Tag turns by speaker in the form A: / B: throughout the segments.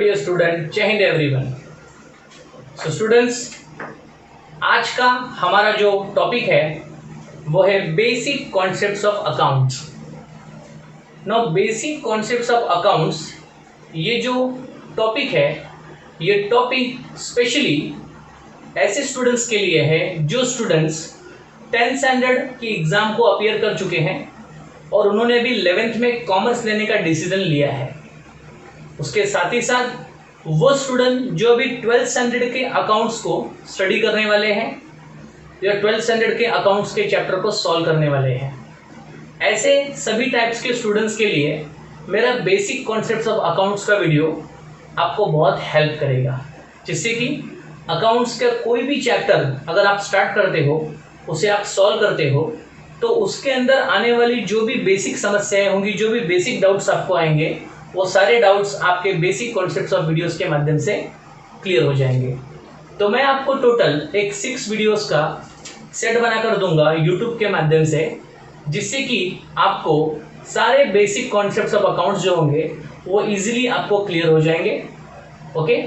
A: Dear student, जय Hind everyone. So students, आज का हमारा जो टॉपिक है वो है basic concepts of accounts. Now basic concepts of accounts, ये जो टॉपिक है, ये टॉपिक स्पेशली ऐसे स्टूडेंट्स के लिए है जो स्टूडेंट्स 10th स्टैंडर्ड की एग्ज़ाम को अपीयर कर चुके हैं और उन्होंने अभी 11th में कॉमर्स लेने का डिसीजन लिया है। उसके साथ ही साथ वो स्टूडेंट जो अभी 12th स्टैंडर्ड के अकाउंट्स को स्टडी करने वाले हैं या 12th स्टैंडर्ड के अकाउंट्स के चैप्टर को सॉल्व करने वाले हैं, ऐसे सभी टाइप्स के स्टूडेंट्स के लिए मेरा बेसिक कॉन्सेप्ट्स ऑफ अकाउंट्स का वीडियो आपको बहुत हेल्प करेगा, जिससे कि अकाउंट्स का कोई भी चैप्टर अगर आप स्टार्ट करते हो, उसे आप सॉल्व करते हो, तो उसके अंदर आने वाली जो भी बेसिक समस्याएं होंगी, जो भी बेसिक डाउट्स आपको आएंगे, वो सारे डाउट्स आपके बेसिक कॉन्सेप्ट्स ऑफ वीडियोस के माध्यम से क्लियर हो जाएंगे। तो मैं आपको टोटल एक 6 वीडियोस का सेट बनाकर दूंगा यूट्यूब के माध्यम से, जिससे कि आपको सारे बेसिक कॉन्सेप्ट्स ऑफ अकाउंट्स जो होंगे वो इजीली आपको क्लियर हो जाएंगे। Okay,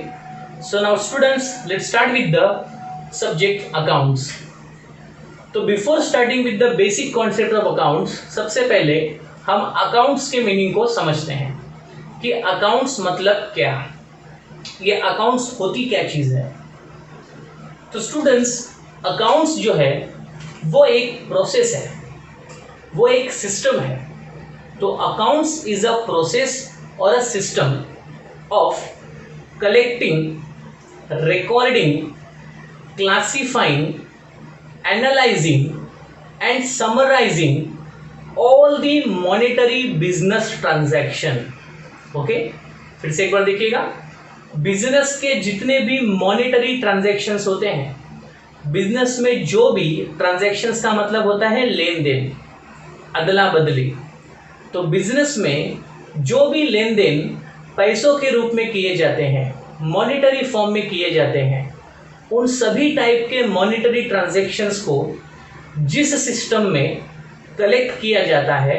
A: so now students, let's start with the subject accounts. तो before starting with the basic concept of accounts, सबसे पहले हम अकाउंट्स के मीनिंग को समझते हैं कि अकाउंट्स मतलब क्या, ये अकाउंट्स होती क्या चीज़ है। तो स्टूडेंट्स, अकाउंट्स जो है वो एक प्रोसेस है, वो एक सिस्टम है। तो अकाउंट्स इज अ प्रोसेस और a system of collecting, recording, classifying, analyzing and summarizing all the monetary business transaction। Okay, फिर से एक बार देखिएगा, बिजनेस के जितने भी मॉनेटरी ट्रांजैक्शंस होते हैं, बिजनेस में जो भी ट्रांजैक्शंस का मतलब होता है लेन देन, अदला बदली। तो बिजनेस में जो भी लेन देन पैसों के रूप में किए जाते हैं, मॉनेटरी फॉर्म में किए जाते हैं, उन सभी टाइप के मॉनेटरी ट्रांजैक्शंस को जिस सिस्टम में कलेक्ट किया जाता है,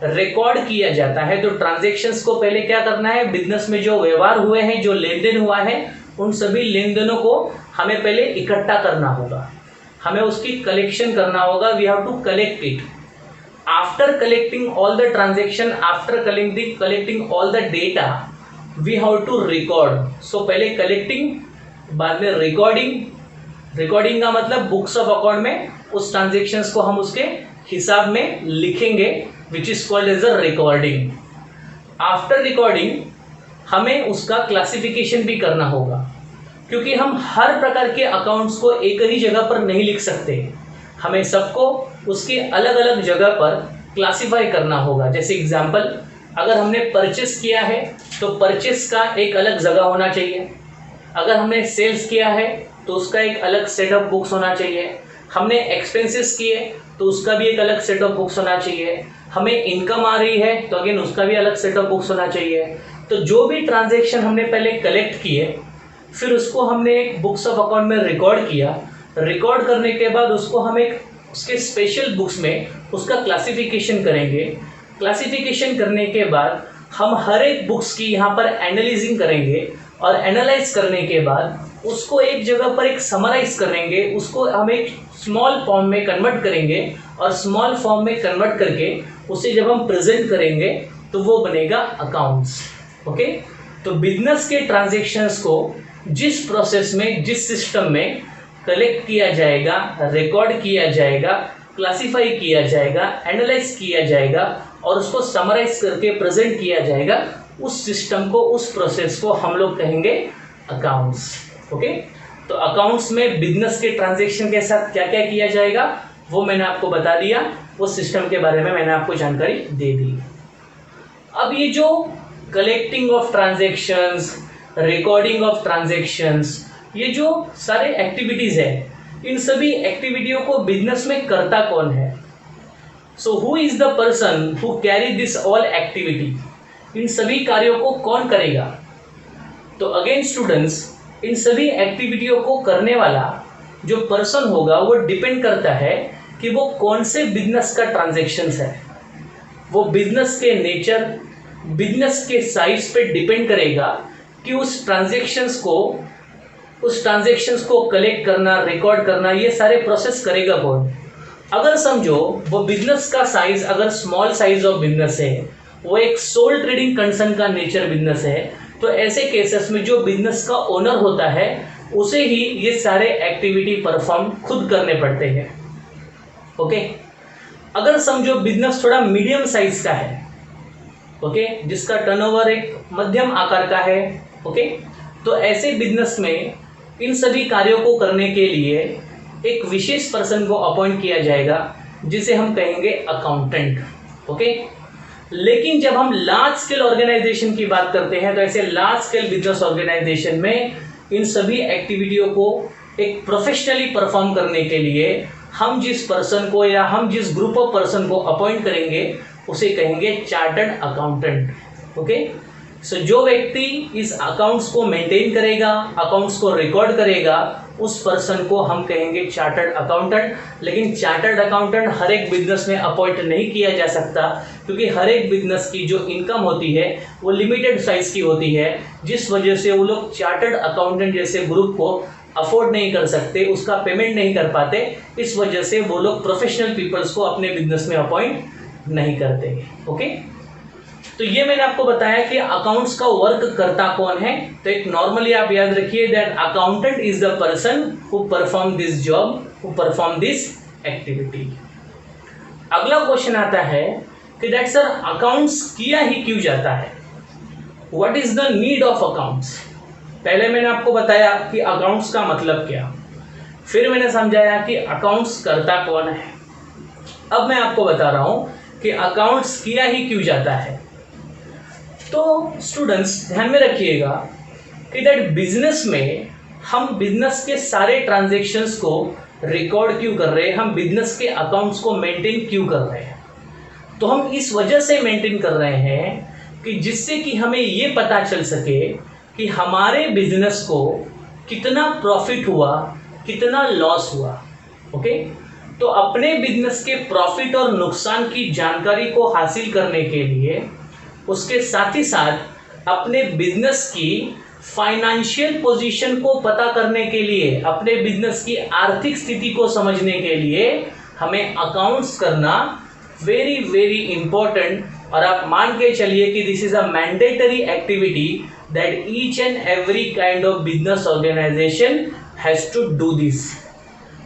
A: रिकॉर्ड किया जाता है, तो ट्रांजैक्शंस को पहले क्या करना है, बिजनेस में जो व्यवहार हुए हैं, जो लेन देन हुआ है, उन सभी लेन देनों को हमें पहले इकट्ठा करना होगा, हमें उसकी कलेक्शन करना होगा। We have to collect it. After collecting all the transaction, after collecting all the data, we have to record. So पहले कलेक्टिंग, बाद में रिकॉर्डिंग का मतलब बुक्स ऑफ अकाउंट में उस ट्रांजैक्शंस को हम उसके हिसाब में लिखेंगे, which is called as a recording. After recording हमें उसका क्लासिफिकेशन भी करना होगा, क्योंकि हम हर प्रकार के अकाउंट्स को एक ही जगह पर नहीं लिख सकते, हमें सबको उसके अलग अलग जगह पर क्लासिफाई करना होगा। जैसे एग्जाम्पल, अगर हमने परचेस किया है तो परचेस का एक अलग जगह होना चाहिए, अगर हमने सेल्स किया है तो उसका एक अलग सेट ऑफ बुक्स होना चाहिए, हमने एक्सपेंसेस किए तो उसका भी एक अलग सेट ऑफ बुक्स होना चाहिए, हमें इनकम आ रही है तो अगेन उसका भी अलग सेट ऑफ बुक्स होना चाहिए। तो जो भी ट्रांजैक्शन हमने पहले कलेक्ट किए, फिर उसको हमने एक बुक्स ऑफ अकाउंट में रिकॉर्ड किया, रिकॉर्ड करने के बाद उसको हम एक उसके स्पेशल बुक्स में उसका क्लासिफिकेशन करेंगे। क्लासिफिकेशन करने के बाद हम हर एक बुक्स की यहाँ पर एनालिजिंग करेंगे और एनालाइज करने के बाद उसको एक जगह पर एक समराइज करेंगे, उसको हम एक स्मॉल फॉर्म में कन्वर्ट करेंगे और स्मॉल फॉर्म में कन्वर्ट करके उसे जब हम प्रेजेंट करेंगे तो वो बनेगा अकाउंट्स। ओके, तो बिजनेस के ट्रांजैक्शंस को जिस प्रोसेस में, जिस सिस्टम में कलेक्ट किया जाएगा, रिकॉर्ड किया जाएगा, क्लासिफाई किया जाएगा, एनालाइज किया जाएगा और उसको समराइज करके प्रेजेंट किया जाएगा, उस सिस्टम को, उस प्रोसेस को हम लोग कहेंगे अकाउंट्स। ओके, तो अकाउंट्स में बिजनेस के ट्रांजैक्शन के साथ क्या क्या किया जाएगा वो मैंने आपको बता दिया, वो सिस्टम के बारे में मैंने आपको जानकारी दे दी। अब ये जो collecting of transactions, recording of transactions, ये जो सारे एक्टिविटीज़ है, इन सभी एक्टिविटियों को बिजनेस में करता कौन है? So who is the person who carry this all activity? इन सभी कार्यों को कौन करेगा? तो अगेन स्टूडेंट्स, इन सभी एक्टिविटियों को करने वाला जो पर्सन होगा वो डिपेंड करता है कि वो कौन से बिजनेस का ट्रांजैक्शंस है। वो बिजनेस के नेचर, बिजनेस के साइज पे डिपेंड करेगा कि उस ट्रांजेक्शन्स को कलेक्ट करना, रिकॉर्ड करना, ये सारे प्रोसेस करेगा कौन? अगर समझो वो बिजनेस का साइज अगर स्मॉल साइज ऑफ बिजनेस है, वो एक सोल ट्रेडिंग कंसर्न का नेचर बिजनेस है, तो ऐसे केसेस में जो बिजनेस का ओनर होता है उसे ही ये सारे एक्टिविटी परफॉर्म खुद करने पड़ते हैं। ओके, अगर समझो बिजनेस थोड़ा मीडियम साइज का है, ओके, जिसका टर्नओवर एक मध्यम आकार का है, ओके, तो ऐसे बिजनेस में इन सभी कार्यों को करने के लिए एक विशेष पर्सन को अपॉइंट किया जाएगा जिसे हम कहेंगे अकाउंटेंट। ओके, लेकिन जब हम लार्ज स्केल ऑर्गेनाइजेशन की बात करते हैं तो ऐसे लार्ज स्केल बिजनेस ऑर्गेनाइजेशन में इन सभी एक्टिविटियों को एक प्रोफेशनली परफॉर्म करने के लिए हम जिस पर्सन को या हम जिस ग्रुप ऑफ पर्सन को अपॉइंट करेंगे उसे कहेंगे चार्टर्ड अकाउंटेंट। ओके, सो जो व्यक्ति इस अकाउंट्स को मेंटेन करेगा, अकाउंट्स को रिकॉर्ड करेगा, उस पर्सन को हम कहेंगे चार्टर्ड अकाउंटेंट। लेकिन चार्टर्ड अकाउंटेंट हर एक बिजनेस में अपॉइंट नहीं किया जा सकता, क्योंकि हर एक बिजनेस की जो इनकम होती है वो लिमिटेड साइज की होती है, जिस वजह से वो लोग चार्टर्ड अकाउंटेंट जैसे ग्रुप को अफोर्ड नहीं कर सकते, उसका पेमेंट नहीं कर पाते। इस वजह से वो लोग प्रोफेशनल पीपल्स को अपने बिजनेस में अपॉइंट नहीं करते। ओके, तो ये मैंने आपको बताया कि अकाउंट्स का वर्क करता कौन है। तो एक नॉर्मली आप याद रखिए that accountant is the person who perform this job, who perform this activity. अगला क्वेश्चन आता है कि दैट सर अकाउंट्स किया ही क्यों जाता है, what is the need of accounts. पहले मैंने आपको बताया कि अकाउंट्स का मतलब क्या, फिर मैंने समझाया कि अकाउंट्स करता कौन है। अब मैं आपको बता रहा हूं कि अकाउंट्स किया ही क्यों जाता है। तो स्टूडेंट्स ध्यान में रखिएगा कि दैट बिजनेस में हम बिजनेस के सारे ट्रांजैक्शंस को रिकॉर्ड क्यों कर रहे हैं, हम बिजनेस के अकाउंट्स को मेंटेन क्यों कर रहे हैं। तो हम इस वजह से मेंटेन कर रहे हैं कि जिससे कि हमें ये पता चल सके कि हमारे बिजनेस को कितना प्रॉफिट हुआ, कितना लॉस हुआ। ओके, तो अपने बिजनेस के प्रॉफिट और नुकसान की जानकारी को हासिल करने के लिए, उसके साथ ही साथ अपने बिजनेस की फाइनेंशियल पोजीशन को पता करने के लिए, अपने बिजनेस की आर्थिक स्थिति को समझने के लिए हमें अकाउंट्स करना वेरी वेरी इंपॉर्टेंट। और आप मान के चलिए कि this is a mandatory activity that each and every kind of business organization has to do this.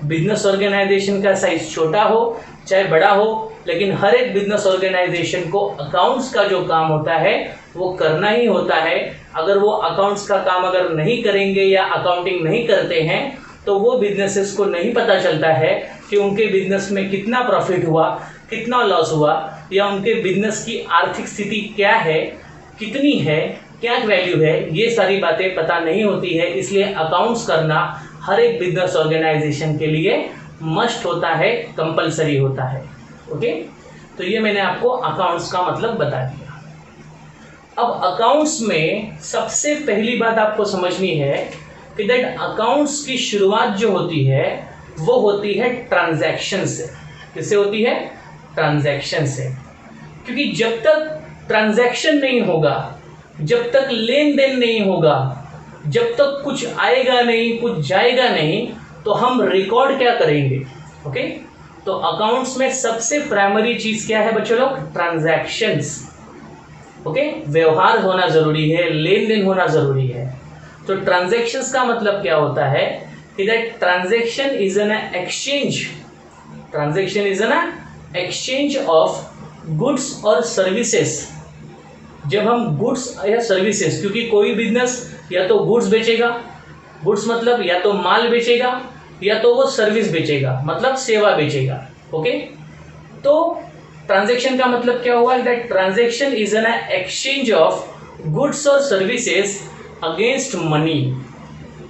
A: Business organization का साइज छोटा हो चाहे बड़ा हो, लेकिन हर एक बिजनेस ऑर्गेनाइजेशन को अकाउंट्स का जो काम होता है वो करना ही होता है। अगर वो अकाउंट्स का काम अगर नहीं करेंगे या अकाउंटिंग नहीं करते हैं तो वो बिजनेसेस को नहीं पता चलता है कि उनके बिजनेस में कितना प्रॉफिट हुआ, कितना लॉस हुआ, या उनके बिजनेस की आर्थिक स्थिति क्या है, कितनी है, क्या वैल्यू है, ये सारी बातें पता नहीं होती है। इसलिए अकाउंट्स करना हर एक बिजनेस ऑर्गेनाइजेशन के लिए मस्ट होता है, कंपलसरी होता है। ओके, तो ये मैंने आपको अकाउंट्स का मतलब बता दिया। अब अकाउंट्स में सबसे पहली बात आपको समझनी है कि दैट अकाउंट्स की शुरुआत जो होती है वो होती है ट्रांजैक्शन से। किससे होती है? ट्रांजैक्शन से। क्योंकि जब तक ट्रांजैक्शन नहीं होगा, जब तक लेन देन नहीं होगा, जब तक कुछ आएगा नहीं, कुछ जाएगा नहीं, तो हम रिकॉर्ड क्या करेंगे। ओके, तो अकाउंट्स में सबसे प्राइमरी चीज क्या है बच्चों लोग? ट्रांजैक्शंस। ओके, व्यवहार होना जरूरी है, लेन देन होना जरूरी है। तो ट्रांजैक्शंस का मतलब क्या होता है कि that transaction is an exchange, transaction is an exchange of goods और सर्विसेज। जब हम गुड्स या सर्विसेज, क्योंकि कोई बिजनेस या तो गुड्स बेचेगा, गुड्स मतलब या तो माल बेचेगा या तो वो सर्विस बेचेगा, मतलब सेवा बेचेगा। ओके, तो ट्रांजैक्शन का मतलब क्या हुआ? That transaction is an exchange of goods और सर्विसेज अगेंस्ट मनी।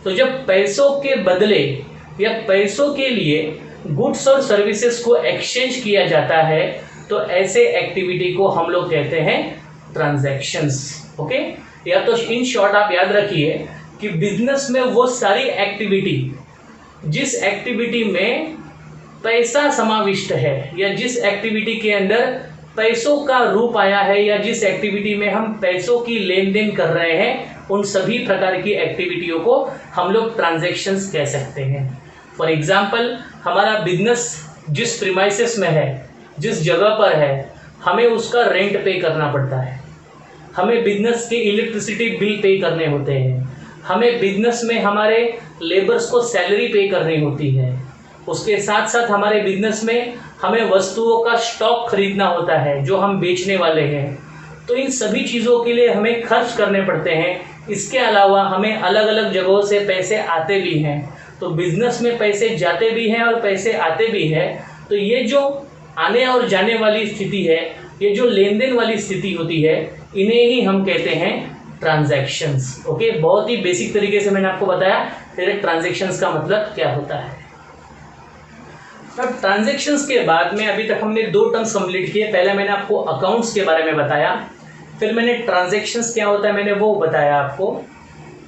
A: तो जब पैसों के बदले या पैसों के लिए गुड्स और सर्विसेज को एक्सचेंज किया जाता है तो ऐसे एक्टिविटी को हम लोग कहते हैं ट्रांजैक्शंस। ओके, या तो इन शॉर्ट आप याद रखिए कि बिजनेस में वो सारी एक्टिविटी, जिस एक्टिविटी में पैसा समाविष्ट है या जिस एक्टिविटी के अंदर पैसों का रूप आया है या जिस एक्टिविटी में हम पैसों की लेन देन कर रहे हैं, उन सभी प्रकार की एक्टिविटियों को हम लोग ट्रांजैक्शंस कह सकते हैं। फॉर एग्जाम्पल, हमारा बिजनेस जिस प्रीमाइसेस में है, जिस जगह पर है, हमें उसका रेंट पे करना पड़ता है, हमें बिजनेस के इलेक्ट्रिसिटी बिल पे करने होते हैं, हमें बिजनेस में हमारे लेबर्स को सैलरी पे करनी होती है, उसके साथ साथ हमारे बिजनेस में हमें वस्तुओं का स्टॉक खरीदना होता है जो हम बेचने वाले हैं। तो इन सभी चीज़ों के लिए हमें खर्च करने पड़ते हैं। इसके अलावा हमें अलग अलग जगहों से पैसे आते भी हैं, तो बिजनेस में पैसे जाते भी हैं और पैसे आते भी हैं। तो ये जो आने और जाने वाली स्थिति है, ये जो लेन देन वाली स्थिति होती है, इन्हें ही हम कहते हैं ट्रांजैक्शंस। ओके, बहुत ही बेसिक तरीके से मैंने आपको बताया डायरेक्ट ट्रांजैक्शंस का मतलब क्या होता है। अब ट्रांजैक्शंस के बाद में अभी तक हमने 2 टर्म्स कंप्लीट किए। पहले मैंने आपको अकाउंट्स के बारे में बताया, फिर मैंने ट्रांजैक्शंस क्या होता है मैंने वो बताया आपको।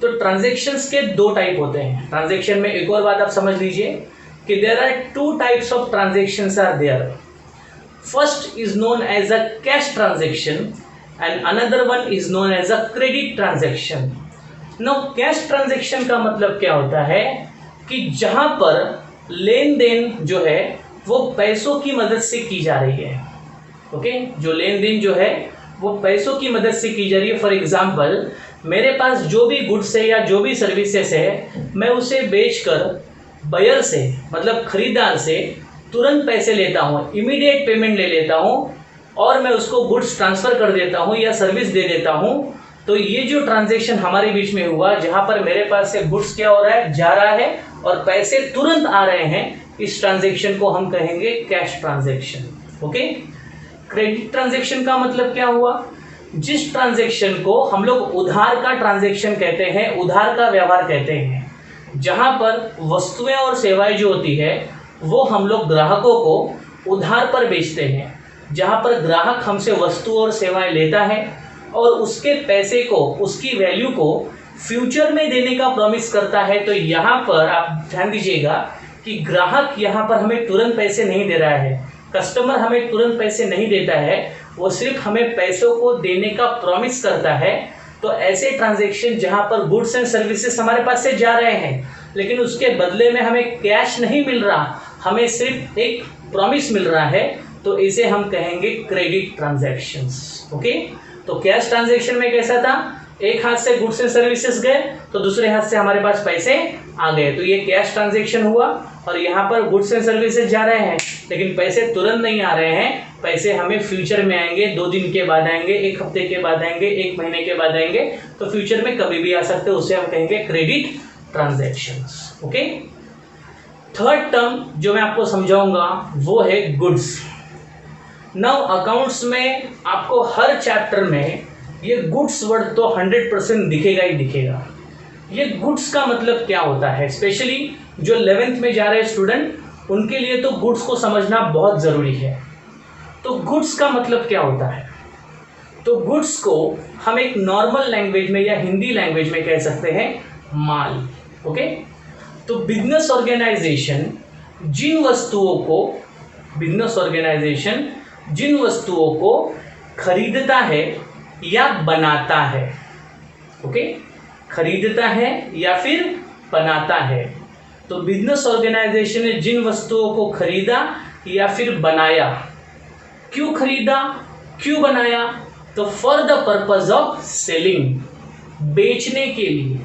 A: तो ट्रांजैक्शंस के 2 टाइप होते हैं। ट्रांजैक्शन में एक और बात आप समझ लीजिए कि there are 2 types of transactions are there. First is known as a cash transaction and another one is known as a credit transaction. Now cash transaction का मतलब क्या होता है कि जहां पर लेन देन जो है वो पैसों की मदद से की जा रही है। ओके, जो लेन देन जो है वो पैसों की मदद से की जा रही है। फॉर एग्जांपल, मेरे पास जो भी गुड्स है या जो भी सर्विसेज है, मैं उसे बेचकर बायर से मतलब खरीदार से तुरंत पैसे लेता हूँ, इमीडिएट पेमेंट ले लेता हूँ और मैं उसको गुड्स ट्रांसफ़र कर देता हूँ या सर्विस दे देता हूँ। तो ये जो ट्रांजैक्शन हमारे बीच में हुआ, जहाँ पर मेरे पास से गुड्स क्या हो रहा है, जा रहा है और पैसे तुरंत आ रहे हैं, इस ट्रांजैक्शन को हम कहेंगे cash transaction. Okay, credit transaction का मतलब क्या हुआ, जिस ट्रांजैक्शन को हम लोग उधार का ट्रांजैक्शन कहते हैं, उधार का व्यवहार कहते हैं, जहाँ पर वस्तुएं और सेवाएं जो होती है वो हम लोग ग्राहकों को उधार पर बेचते हैं, जहाँ पर ग्राहक हमसे वस्तु और सेवाएं लेता है और उसके पैसे को, उसकी वैल्यू को फ्यूचर में देने का प्रॉमिस करता है। तो यहाँ पर आप ध्यान दीजिएगा कि ग्राहक यहाँ पर हमें तुरंत पैसे नहीं दे रहा है, कस्टमर हमें तुरंत पैसे नहीं देता है, वो सिर्फ हमें पैसों को देने का प्रॉमिस करता है। तो ऐसे ट्रांजैक्शन जहाँ पर गुड्स एंड सर्विसेज हमारे पास से जा रहे हैं लेकिन उसके बदले में हमें कैश नहीं मिल रहा, हमें सिर्फ एक प्रॉमिस मिल रहा है, तो इसे हम कहेंगे क्रेडिट ट्रांजैक्शंस। ओके, तो कैश ट्रांजैक्शन में कैसा था, एक हाथ से गुड्स एंड सर्विसेज गए तो दूसरे हाथ से हमारे पास पैसे आ गए, तो ये कैश ट्रांजैक्शन हुआ। और यहाँ पर गुड्स एंड सर्विसेज जा रहे हैं लेकिन पैसे तुरंत नहीं आ रहे हैं, पैसे हमें फ्यूचर में आएंगे, 2 दिन के बाद आएंगे, 1 हफ्ते के बाद आएंगे, 1 महीने के बाद आएंगे, तो फ्यूचर में कभी भी आ सकते हैं, उसे हम कहेंगे credit transactions. Okay, third term जो मैं आपको समझाऊंगा वो है गुड्स। नाउ अकाउंट्स में आपको हर चैप्टर में ये गुड्स वर्ड तो 100% दिखेगा ही दिखेगा। ये गुड्स का मतलब क्या होता है, स्पेशली जो 11th में जा रहे स्टूडेंट उनके लिए तो गुड्स को समझना बहुत ज़रूरी है। तो गुड्स का मतलब क्या होता है, तो गुड्स को हम एक नॉर्मल लैंग्वेज में या हिंदी लैंग्वेज में कह सकते हैं माल। ओके, तो बिजनेस ऑर्गेनाइजेशन जिन वस्तुओं को खरीदता है या बनाता है, ओके, खरीदता है या फिर बनाता है, तो बिजनेस ऑर्गेनाइजेशन ने जिन वस्तुओं को खरीदा या फिर बनाया, क्यों खरीदा क्यों बनाया, तो for the purpose of selling, बेचने के लिए।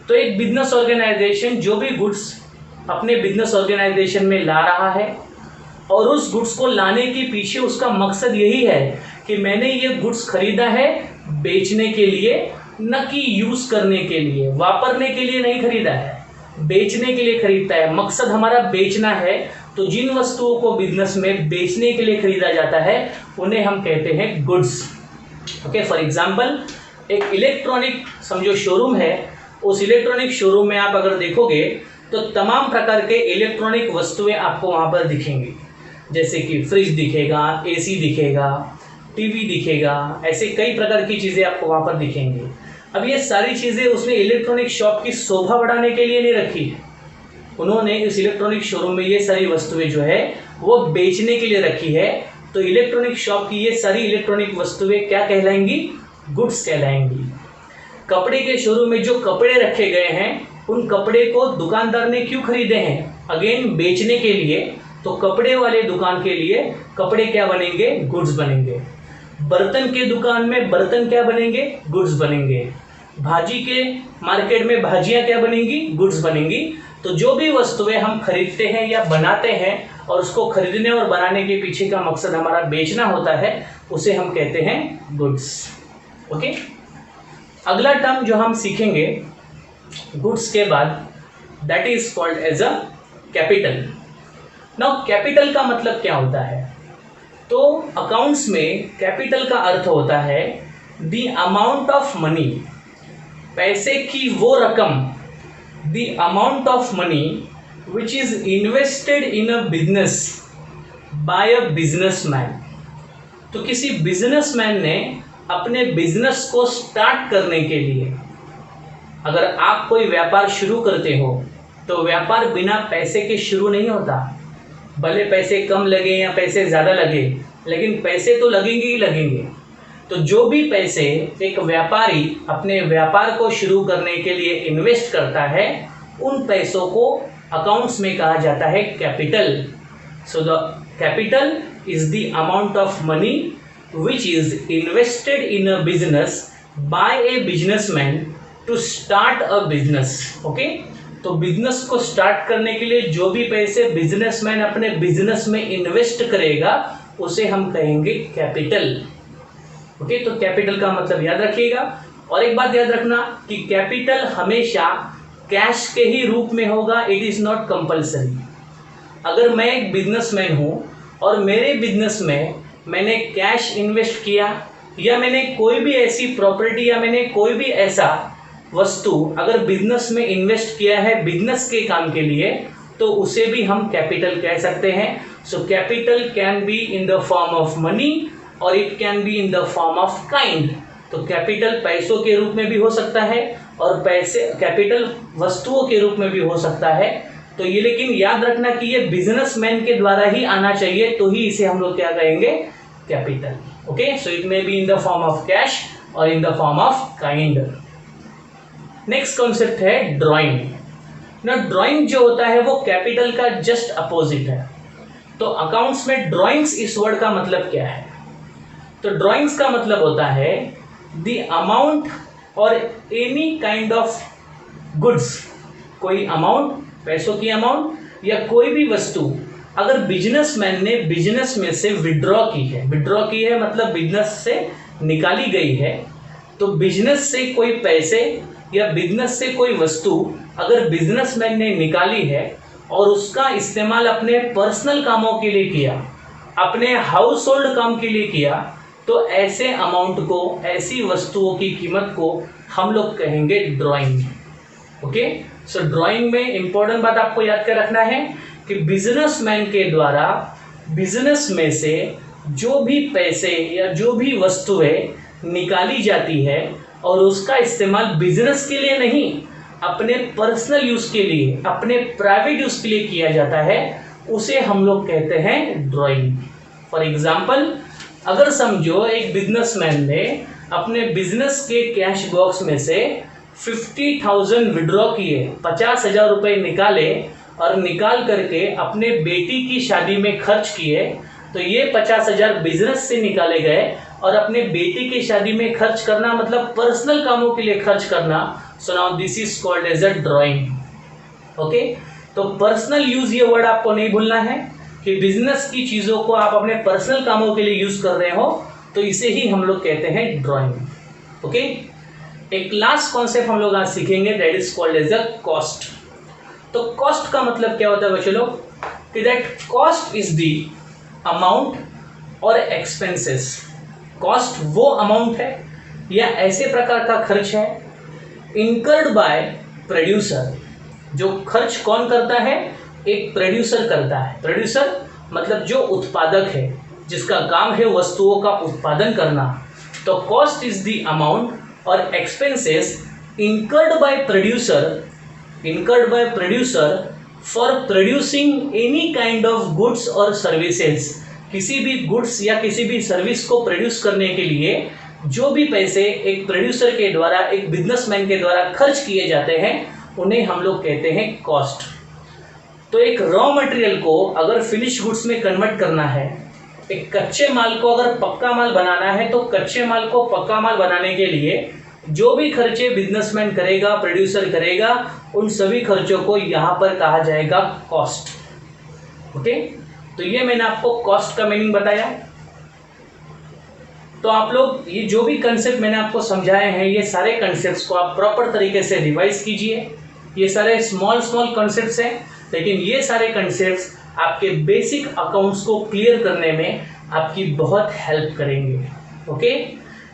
A: तो एक बिजनेस ऑर्गेनाइजेशन जो भी गुड्स अपने बिजनेस ऑर्गेनाइजेशन में ला रहा है और उस गुड्स को लाने के पीछे उसका मकसद यही है कि मैंने ये गुड्स खरीदा है बेचने के लिए, न कि यूज़ करने के लिए, वापरने के लिए नहीं खरीदा है, बेचने के लिए खरीदता है। मकसद हमारा बेचना है, तो जिन वस्तुओं को बिजनेस में बेचने के लिए खरीदा जाता है उन्हें हम कहते हैं गुड्स। ओके, फॉर एग्जांपल एक इलेक्ट्रॉनिक समझो शोरूम है, उस इलेक्ट्रॉनिक शोरूम में आप अगर देखोगे तो तमाम प्रकार के इलेक्ट्रॉनिक वस्तुएं आपको वहाँ पर दिखेंगी, जैसे कि फ्रिज दिखेगा, एसी दिखेगा, टीवी दिखेगा, ऐसे कई प्रकार की चीज़ें आपको वहाँ पर दिखेंगी। अब ये सारी चीज़ें उसने इलेक्ट्रॉनिक शॉप की शोभा बढ़ाने के लिए नहीं रखी है, उन्होंने इस इलेक्ट्रॉनिक शोरूम में ये सारी वस्तुएं जो है वो बेचने के लिए रखी है। तो इलेक्ट्रॉनिक शॉप की ये सारी इलेक्ट्रॉनिक वस्तुएं क्या कहलाएंगी, गुड्स कहलाएंगी। कपड़े के शोरूम में जो कपड़े रखे गए हैं उन कपड़े को दुकानदार ने क्यों खरीदे हैं? अगेन बेचने के लिए। तो कपड़े वाले दुकान के लिए कपड़े क्या बनेंगे? गुड्स बनेंगे। बर्तन के दुकान में बर्तन क्या बनेंगे? गुड्स बनेंगे। भाजी के मार्केट में भाजियाँ क्या बनेंगी? गुड्स बनेंगी। तो जो भी वस्तुएं हम खरीदते हैं या बनाते हैं और उसको खरीदने और बनाने के पीछे का मकसद हमारा बेचना होता है, उसे हम कहते हैं गुड्स। ओके, अगला टर्म जो हम सीखेंगे गुड्स के बाद, that is called as a capital. Now capital का मतलब क्या होता है? तो अकाउंट्स में कैपिटल का अर्थ होता है द अमाउंट ऑफ मनी, पैसे की वो रकम, the amount of money which is invested in a business by a businessman. तो किसी बिजनेसमैन ने अपने बिजनेस को स्टार्ट करने के लिए, अगर आप कोई व्यापार शुरू करते हो तो व्यापार बिना पैसे के शुरू नहीं होता। भले पैसे कम लगे या पैसे ज़्यादा लगे, लेकिन पैसे तो लगेंगे ही लगेंगे। तो जो भी पैसे एक व्यापारी अपने व्यापार को शुरू करने के लिए इन्वेस्ट करता है, उन पैसों को अकाउंट्स में कहा जाता है capital. So the capital is the amount of money which is invested in a business by a businessman to start a business. Okay? तो बिजनेस को स्टार्ट करने के लिए जो भी पैसे बिजनेसमैन अपने बिजनेस में इन्वेस्ट करेगा उसे हम कहेंगे कैपिटल। ओके, तो कैपिटल का मतलब याद रखिएगा। और एक बात याद रखना कि कैपिटल हमेशा कैश के ही रूप में होगा, इट इज नॉट कंपल्सरी। अगर मैं एक बिजनेसमैन हूँ और मेरे बिजनेस में मैंने कैश इन्वेस्ट किया, या मैंने कोई भी ऐसी प्रॉपर्टी या मैंने कोई भी ऐसा वस्तु अगर बिजनेस में इन्वेस्ट किया है बिजनेस के काम के लिए, तो उसे भी हम कैपिटल कह सकते हैं। So capital can be in the form of money और it can be in the form of kind. तो कैपिटल पैसों के रूप में भी हो सकता है और पैसे कैपिटल वस्तुओं के रूप में भी हो सकता है। तो ये लेकिन याद रखना कि ये बिजनेसमैन के द्वारा ही आना चाहिए, तो ही इसे हम लोग क्या कहेंगे? Capital. Okay, so it may be in the form of cash और in the form of kind. Next concept है ड्राइंग। ना ड्राइंग जो होता है वो कैपिटल का जस्ट अपोजिट है। तो अकाउंट्स में ड्राइंग्स इस वर्ड का मतलब क्या है? तो ड्राइंग्स का मतलब होता है द अमाउंट और एनी काइंड ऑफ गुड्स, कोई अमाउंट, पैसों की अमाउंट या कोई भी वस्तु अगर बिजनेसमैन ने बिजनेस में से विड्रॉ की है मतलब बिजनेस से निकाली गई है। तो बिजनेस से कोई पैसे या बिजनेस से कोई वस्तु अगर बिजनेसमैन ने निकाली है और उसका इस्तेमाल अपने पर्सनल कामों के लिए किया, अपने हाउस होल्ड काम के लिए किया, तो ऐसे अमाउंट को, ऐसी वस्तुओं की कीमत को हम लोग कहेंगे ड्राइंग। ओके, सो ड्राइंग में इंपॉर्टेंट बात आपको याद कर रखना है कि बिजनेसमैन के द्वारा बिजनेस में से जो भी पैसे या जो भी वस्तुएं निकाली जाती है और उसका इस्तेमाल बिजनेस के लिए नहीं, अपने पर्सनल यूज़ के लिए, अपने प्राइवेट यूज़ के लिए किया जाता है, उसे हम लोग कहते हैं ड्राइंग। फॉर एग्जाम्पल, अगर समझो एक बिजनेसमैन ने अपने बिजनेस के कैश बॉक्स में से 50,000 विड्रॉ किए, 50,000 रुपये निकाले और निकाल करके अपने बेटी की शादी में खर्च किए, तो ये 50,000 बिजनेस से निकाले गए और अपने बेटी की शादी में खर्च करना मतलब पर्सनल कामों के लिए खर्च करना। So now this is called as a drawing. Okay, तो पर्सनल यूज ये वर्ड आपको नहीं भूलना है कि बिजनेस की चीज़ों को आप अपने पर्सनल कामों के लिए यूज कर रहे हो, तो इसे ही हम लोग कहते हैं ड्राइंग। ओके, एक लास्ट कॉन्सेप्ट हम लोग आज सीखेंगे, that is called as a cost. तो कॉस्ट का मतलब क्या होता है बच्चों लोग? कि that cost is the amount और एक्सपेंसेस। कॉस्ट वो अमाउंट है या ऐसे प्रकार का खर्च है इनकर्ड बाय प्रोड्यूसर। जो खर्च कौन करता है? एक प्रोड्यूसर करता है। प्रोड्यूसर मतलब जो उत्पादक है, जिसका काम है वस्तुओं का उत्पादन करना। तो कॉस्ट इज द अमाउंट और expenses incurred by producer for producing any kind of goods और सर्विसेज। किसी भी गुड्स या किसी भी सर्विस को प्रोड्यूस करने के लिए जो भी पैसे एक प्रोड्यूसर के द्वारा, एक बिजनेसमैन के द्वारा खर्च किए जाते हैं, उन्हें हम लोग कहते हैं कॉस्ट। तो एक रॉ मटेरियल को अगर फिनिश गुड्स में कन्वर्ट करना है, एक कच्चे माल को अगर पक्का माल बनाना है, तो कच्चे माल को पक्का माल बनाने के लिए जो भी खर्चे बिजनेसमैन करेगा, प्रोड्यूसर करेगा, उन सभी खर्चों को यहाँ पर कहा जाएगा कॉस्ट। ओके, तो ये मैंने आपको कॉस्ट का मीनिंग बताया। तो आप लोग ये जो भी कंसेप्ट मैंने आपको समझाए हैं, ये सारे कंसेप्ट्स को आप प्रॉपर तरीके से रिवाइज कीजिए। ये सारे स्मॉल कंसेप्ट्स हैं, लेकिन ये सारे कंसेप्ट्स आपके बेसिक अकाउंट्स को क्लियर करने में आपकी बहुत हेल्प करेंगे। Okay,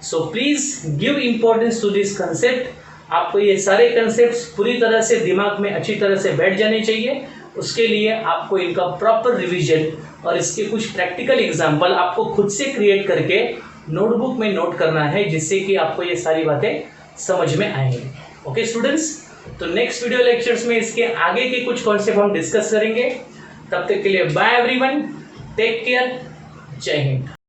A: so please give importance to this concept. आपको ये सारे कंसेप्ट्स पूरी तरह से दिमाग में अच्छी तरह से बैठ जाने चाहिए। उसके लिए आपको इनका प्रॉपर रिवीजन और इसके कुछ प्रैक्टिकल एग्जाम्पल आपको खुद से क्रिएट करके नोटबुक में नोट करना है, जिससे कि आपको ये सारी बातें समझ में आएंगी। ओके स्टूडेंट्स, तो नेक्स्ट वीडियो लेक्चर्स में इसके आगे के कुछ कॉन्सेप्ट हम डिस्कस करेंगे। तब तक के लिए बाय एवरीवन, टेक केयर, जय हिंद।